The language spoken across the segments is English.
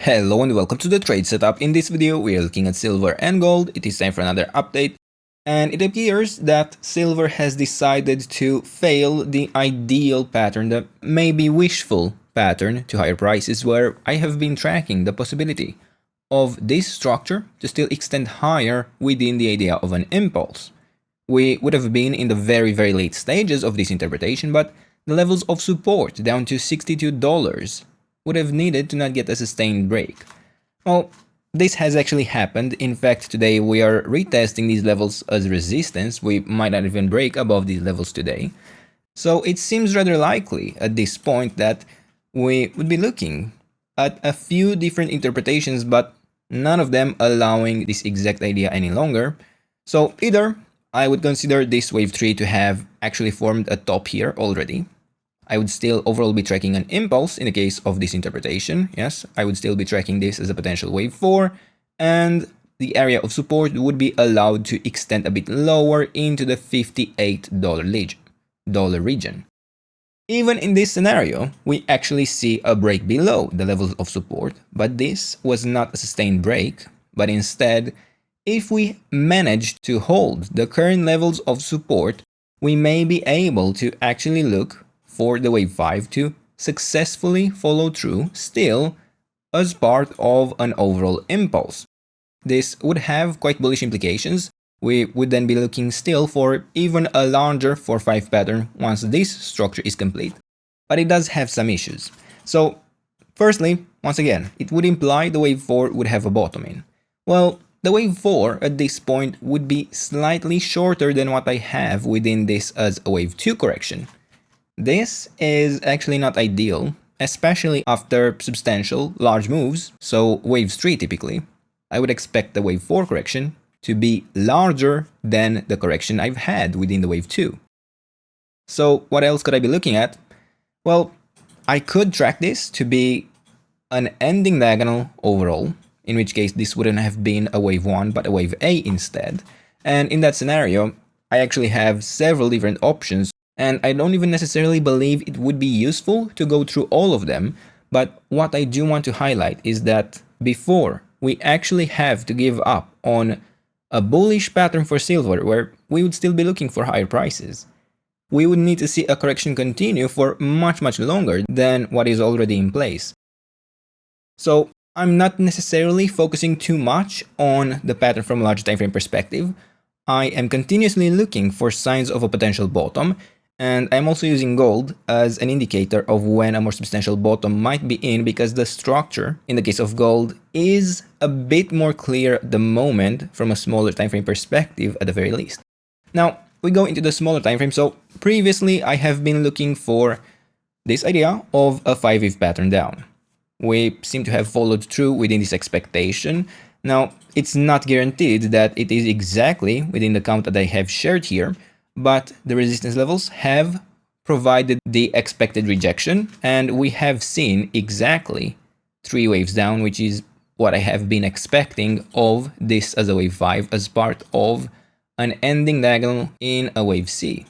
Hello and welcome to the trade setup. In this video we are looking at silver and gold. It is time for another update, and it appears that silver has decided to fail the ideal pattern, the maybe wishful pattern to higher prices, where I have been tracking the possibility of this structure to still extend higher within the idea of an impulse. We would have been in the very late stages of this interpretation, but the levels of support down to $62 would have needed to not get a sustained break. Well, this has actually happened. In fact, today we are retesting these levels as resistance. We might not even break above these levels today. So it seems rather likely at this point that we would be looking at a few different interpretations, but none of them allowing this exact idea any longer. So either I would consider this wave 3 to have actually formed a top here already. I would still overall be tracking an impulse in the case of this interpretation. Yes, I would still be tracking this as a potential wave 4, and the area of support would be allowed to extend a bit lower into the $58 region. Even in this scenario, we actually see a break below the levels of support, but this was not a sustained break, but instead, if we manage to hold the current levels of support, we may be able to actually look for the wave 5 to successfully follow through still as part of an overall impulse. This would have quite bullish implications. We would then be looking still for even a larger 4-5 pattern once this structure is complete, but it does have some issues. So firstly, once again, it would imply the wave 4 would have a bottom in. Well, the wave 4 at this point would be slightly shorter than what I have within this as a wave 2 correction. This is actually not ideal, especially after substantial large moves, so waves 3 typically. I would expect the wave 4 correction to be larger than the correction I've had within the wave 2. So what else could I be looking at? Well, I could track this to be an ending diagonal overall, in which case this wouldn't have been a wave 1 but a wave A instead. And in that scenario, I actually have several different options, and I don't even necessarily believe it would be useful to go through all of them, but what I do want to highlight is that before we actually have to give up on a bullish pattern for silver where we would still be looking for higher prices, we would need to see a correction continue for much longer than what is already in place. So I'm not necessarily focusing too much on the pattern from a large time frame perspective. I am continuously looking for signs of a potential bottom, and I'm also using gold as an indicator of when a more substantial bottom might be in, because the structure, in the case of gold, is a bit more clear at the moment from a smaller time frame perspective at the very least. Now, we go into the smaller time frame. So previously, I have been looking for this idea of a 5-wave pattern down. We seem to have followed through within this expectation. Now, it's not guaranteed that it is exactly within the count that I have shared here, but the resistance levels have provided the expected rejection, and we have seen exactly 3 waves down, which is what I have been expecting of this as a wave 5 as part of an ending diagonal in a wave C.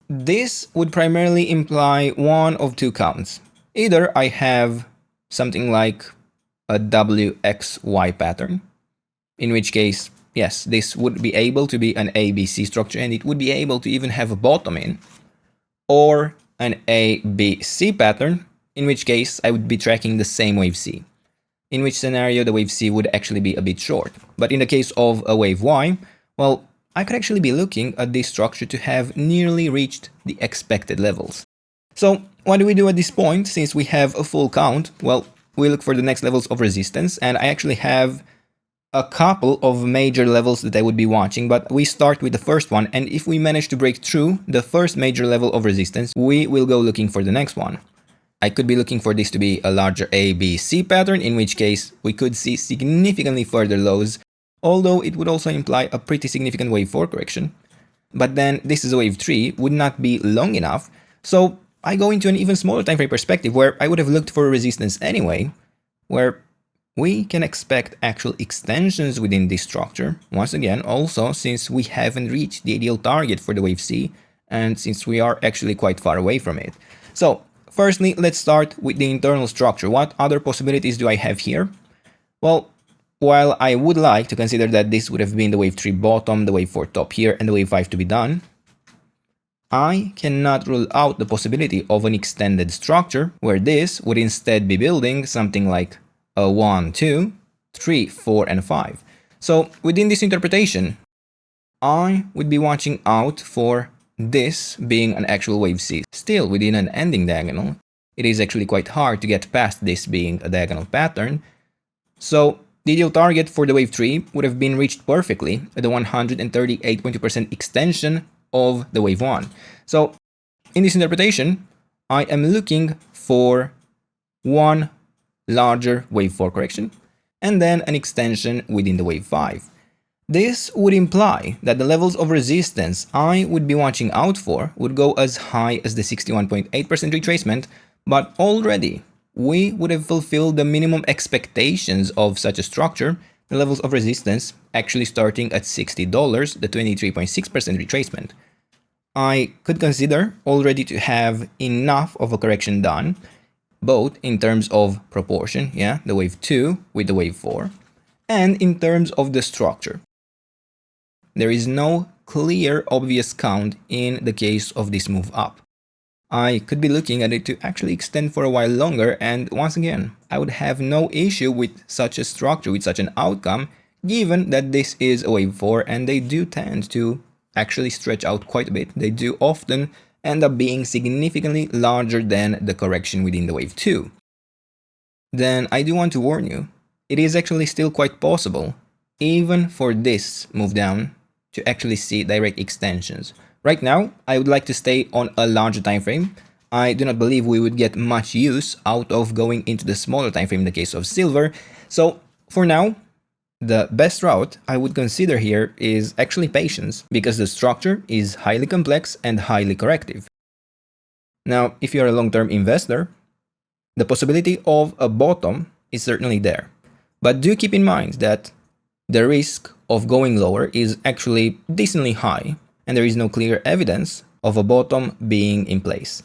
This would primarily imply one of two counts. Either I have something like a WXY pattern, in which case, yes, this would be able to be an ABC structure, and it would be able to even have a bottom in, or an ABC pattern, in which case I would be tracking the same wave C, in which scenario the wave C would actually be a bit short. But in the case of a wave Y, well, I could actually be looking at this structure to have nearly reached the expected levels. So what do we do at this point, since we have a full count? Well, we look for the next levels of resistance, and I actually have a couple of major levels that I would be watching, but we start with the first one, and if we manage to break through the first major level of resistance, we will go looking for the next one. I could be looking for this to be a larger ABC pattern, in which case we could see significantly further lows, although it would also imply a pretty significant wave 4 correction. But then this is a wave 3, would not be long enough, so I go into an even smaller time frame perspective where I would have looked for resistance anyway, where we can expect actual extensions within this structure. Once again, also since we haven't reached the ideal target for the wave C, and since we are actually quite far away from it. So firstly, let's start with the internal structure. What other possibilities do I have here? Well, while I would like to consider that this would have been the wave 3 bottom, the wave 4 top here, and the wave 5 to be done, I cannot rule out the possibility of an extended structure where this would instead be building something like a 1, 2, 3, 4, and 5. So within this interpretation, I would be watching out for this being an actual wave C. Still within an ending diagonal, it is actually quite hard to get past this being a diagonal pattern. So the ideal target for the wave 3 would have been reached perfectly at the 138.2% extension of the wave 1. So in this interpretation, I am looking for one larger wave 4 correction and then an extension within the wave 5. This would imply that the levels of resistance I would be watching out for would go as high as the 61.8% retracement, but already we would have fulfilled the minimum expectations of such a structure, the levels of resistance actually starting at $60, the 23.6% retracement. I could consider already to have enough of a correction done, both in terms of proportion, the wave 2 with the wave 4, and in terms of the structure. There is no clear obvious count in the case of this move up. I could be looking at it to actually extend for a while longer, and once again, I would have no issue with such a structure, with such an outcome, given that this is a wave 4 and they do tend to actually stretch out quite a bit. They do often end up being significantly larger than the correction within the wave 2. Then I do want to warn you, it is actually still quite possible, even for this move down, to actually see direct extensions. Right now, I would like to stay on a larger time frame. I do not believe we would get much use out of going into the smaller time frame in the case of silver. So for now, the best route I would consider here is actually patience, because the structure is highly complex and highly corrective. Now, if you're a long-term investor, the possibility of a bottom is certainly there. But do keep in mind that the risk of going lower is actually decently high, and there is no clear evidence of a bottom being in place.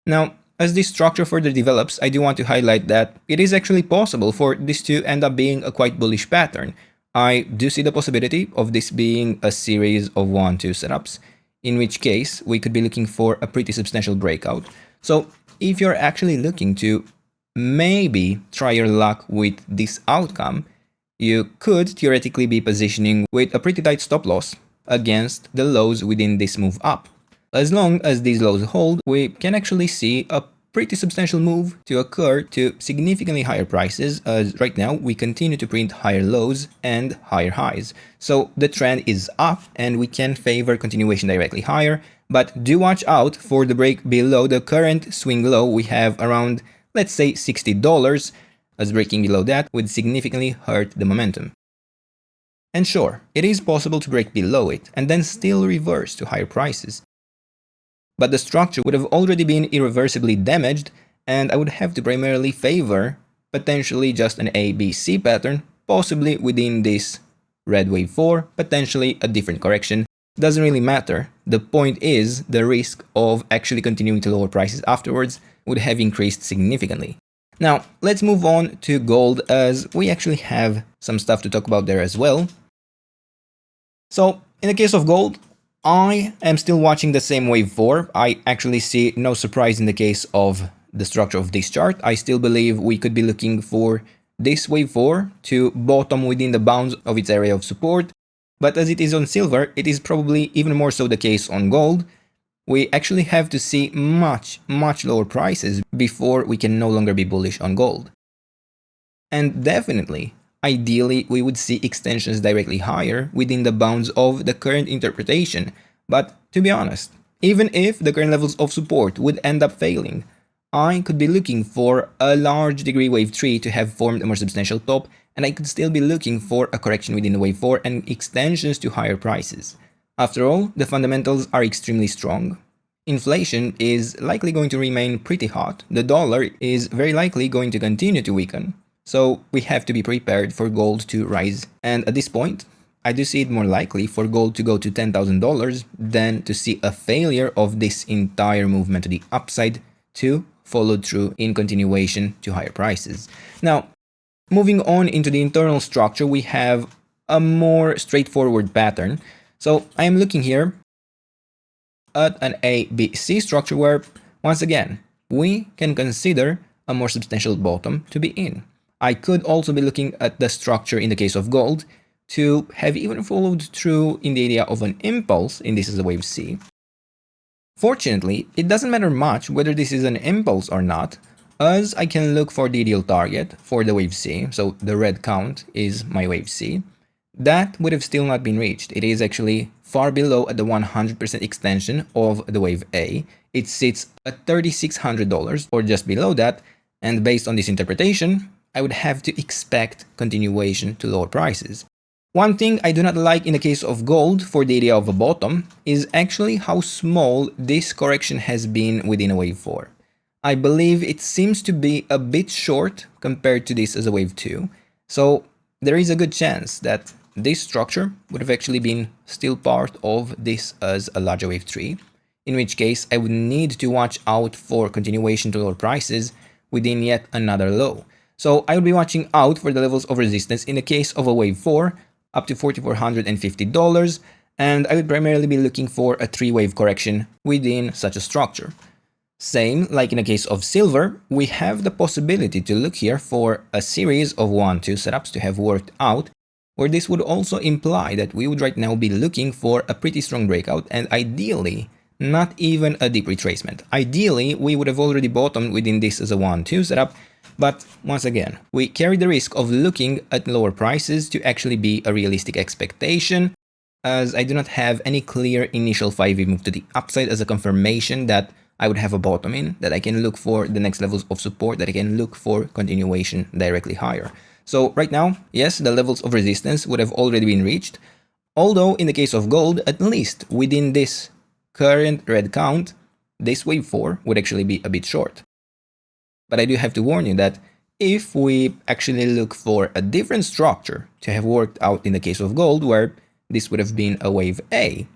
Now, as this structure further develops, I do want to highlight that it is actually possible for this to end up being a quite bullish pattern. I do see the possibility of this being a series of 1-2 setups, in which case we could be looking for a pretty substantial breakout. So if you're actually looking to maybe try your luck with this outcome, you could theoretically be positioning with a pretty tight stop loss against the lows within this move up. As long as these lows hold, we can actually see a pretty substantial move to occur to significantly higher prices, as right now we continue to print higher lows and higher highs. So the trend is up and we can favor continuation directly higher, but do watch out for the break below the current swing low we have around, let's say, $60, as breaking below that would significantly hurt the momentum. And sure, it is possible to break below it and then still reverse to higher prices. But the structure would have already been irreversibly damaged, and I would have to primarily favor potentially just an ABC pattern, possibly within this red wave 4, potentially a different correction. Doesn't really matter. The point is the risk of actually continuing to lower prices afterwards would have increased significantly. Now, let's move on to gold, as we actually have some stuff to talk about there as well. So, in the case of gold, I am still watching the same wave 4. I actually see no surprise in the case of the structure of this chart. I still believe we could be looking for this wave 4 to bottom within the bounds of its area of support. But as it is on silver, it is probably even more so the case on gold. We actually have to see much lower prices before we can no longer be bullish on gold. And definitely, ideally, we would see extensions directly higher within the bounds of the current interpretation. But to be honest, even if the current levels of support would end up failing, I could be looking for a large degree wave 3 to have formed a more substantial top, and I could still be looking for a correction within the wave 4 and extensions to higher prices. After all, the fundamentals are extremely strong. Inflation is likely going to remain pretty hot, the dollar is very likely going to continue to weaken, so we have to be prepared for gold to rise. And at this point, I do see it more likely for gold to go to $10,000 than to see a failure of this entire movement to the upside to followed through in continuation to higher prices. Now, moving on into the internal structure, we have a more straightforward pattern. So I am looking here at an ABC structure where, once again, we can consider a more substantial bottom to be in. I could also be looking at the structure in the case of gold to have even followed through in the idea of an impulse, in this is a wave C. Fortunately, it doesn't matter much whether this is an impulse or not, as I can look for the ideal target for the wave C, so the red count is my wave C. That would have still not been reached. It is actually far below at the 100% extension of the wave A. It sits at $3,600 or just below that, and based on this interpretation, I would have to expect continuation to lower prices. One thing I do not like in the case of gold for the idea of a bottom is actually how small this correction has been within a wave 4. I believe it seems to be a bit short compared to this as a wave 2, so there is a good chance that this structure would have actually been still part of this as a larger wave 3, in which case I would need to watch out for continuation to lower prices within yet another low. So I would be watching out for the levels of resistance in the case of a wave 4 up to $4,450, and I would primarily be looking for a 3-wave correction within such a structure. Same like in the case of silver, we have the possibility to look here for a series of 1-2 setups to have worked out, where this would also imply that we would right now be looking for a pretty strong breakout and ideally not even a deep retracement. Ideally, we would have already bottomed within this as a 1-2 setup, but once again, we carry the risk of looking at lower prices to actually be a realistic expectation, as I do not have any clear initial 5-wave move to the upside as a confirmation that I would have a bottom in, that I can look for the next levels of support, that I can look for continuation directly higher. So right now, yes, the levels of resistance would have already been reached, although in the case of gold, at least within this current red count, this wave 4 would actually be a bit short. But I do have to warn you that if we actually look for a different structure to have worked out in the case of gold, where this would have been a wave A,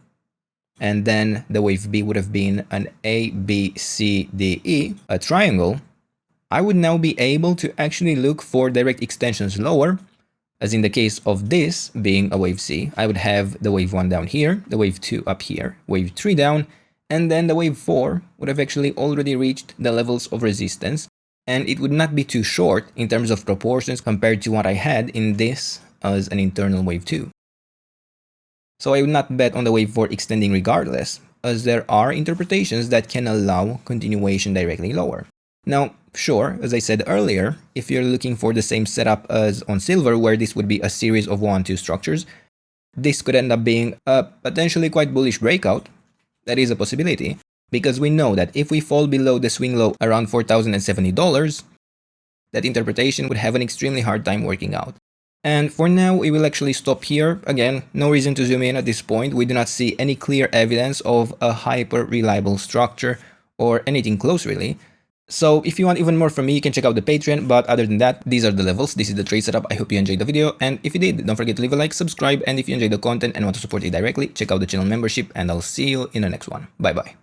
and then the wave B would have been an A, B, C, D, E, a triangle, I would now be able to actually look for direct extensions lower, as in the case of this being a wave C, I would have the wave 1 down here, the wave 2 up here, wave 3 down, and then the wave 4 would have actually already reached the levels of resistance, and it would not be too short in terms of proportions compared to what I had in this as an internal wave 2. So I would not bet on the wave 4 extending regardless, as there are interpretations that can allow continuation directly lower. Now, sure, as I said earlier, if you're looking for the same setup as on silver, where this would be a series of 1-2 structures, this could end up being a potentially quite bullish breakout. That is a possibility, because we know that if we fall below the swing low around $4,070, that interpretation would have an extremely hard time working out. And for now, we will actually stop here. Again, no reason to zoom in at this point. We do not see any clear evidence of a hyper-reliable structure or anything close really. So if you want even more from me, you can check out the Patreon, but other than that, these are the levels, this is the trade setup. I hope you enjoyed the video, and if you did, don't forget to leave a like, subscribe, and if you enjoyed the content and want to support it directly, check out the channel membership, and I'll see you in the next one. Bye bye.